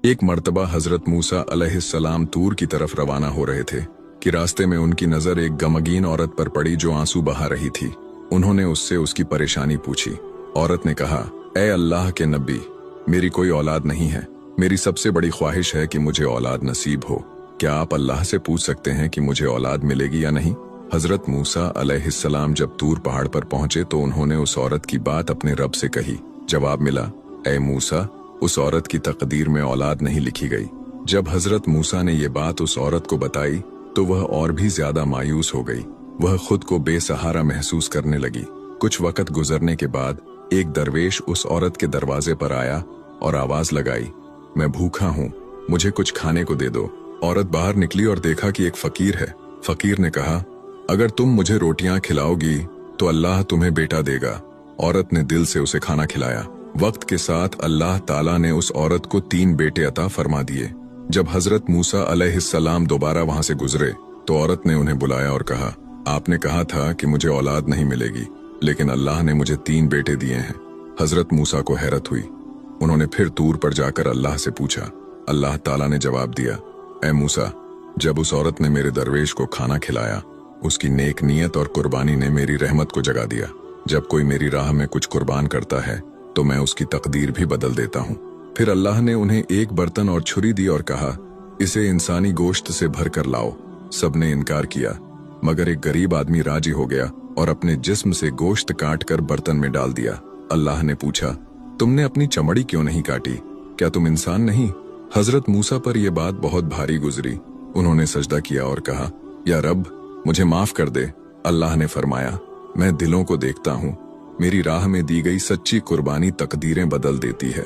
एक मर्तबा हजरत मूसा अलैहिस्सलाम तूर की तरफ रवाना हो रहे थे कि रास्ते में उनकी नजर एक गमगीन औरत पर पड़ी जो आंसू बहा रही थी। उन्होंने उससे उसकी परेशानी पूछी। औरत ने कहा, ए अल्लाह के नबी, मेरी कोई औलाद नहीं है। मेरी सबसे बड़ी ख्वाहिश है कि मुझे औलाद नसीब हो। क्या आप अल्लाह से पूछ सकते हैं कि मुझे औलाद मिलेगी या नहीं? हजरत मूसा अलैहिस्सलाम जब तूर पहाड़ पर पहुंचे तो उन्होंने उस औरत की बात अपने रब से कही। जवाब मिला, ए मूसा, उस औरत की तकदीर में औलाद नहीं लिखी गई। जब हजरत मूसा ने ये बात उस औरत को बताई तो वह और भी ज्यादा मायूस हो गई। वह खुद को बेसहारा महसूस करने लगी। कुछ वक्त गुजरने के बाद एक दरवेश उस औरत के दरवाजे पर आया और आवाज लगाई, मैं भूखा हूँ, मुझे कुछ खाने को दे दो। औरत बाहर निकली और देखा कि एक फकीर है। फकीर ने कहा, अगर तुम मुझे रोटियां खिलाओगी तो अल्लाह तुम्हें बेटा देगा। औरत ने दिल से उसे खाना खिलाया। वक्त के साथ अल्लाह ताला ने उस औरत को 3 बेटे अता फरमा दिए। जब हजरत मूसा अलैहिस्सलाम दोबारा वहां से गुजरे तो औरत ने उन्हें बुलाया और कहा, आपने कहा था कि मुझे औलाद नहीं मिलेगी, लेकिन अल्लाह ने मुझे 3 बेटे दिए हैं। हजरत मूसा को हैरत हुई। उन्होंने फिर तूर पर जाकर अल्लाह से पूछा। अल्लाह ताला ने जवाब दिया, ए मूसा, जब उस औरत ने मेरे दरवेश को खाना खिलाया, उसकी नेक नीयत और कुर्बानी ने मेरी रहमत को जगा दिया। जब कोई मेरी राह में कुछ कुर्बान करता है तो मैं उसकी तकदीर भी बदल देता हूँ। फिर अल्लाह ने उन्हें एक बर्तन और छुरी दी और कहा, इसे इंसानी गोश्त से भर कर लाओ। सबने इनकार किया, मगर एक गरीब आदमी राजी हो गया और अपने जिस्म से गोश्त काट कर बर्तन में डाल दिया। अल्लाह ने पूछा, तुमने अपनी चमड़ी क्यों नहीं काटी? क्या तुम इंसान नहीं? हजरत मूसा पर यह बात बहुत भारी गुजरी। उन्होंने सजदा किया और कहा, या रब, मुझे माफ कर दे। अल्लाह ने फरमाया, मैं दिलों को देखता हूँ। मेरी राह में दी गई सच्ची कुर्बानी तकदीरें बदल देती है।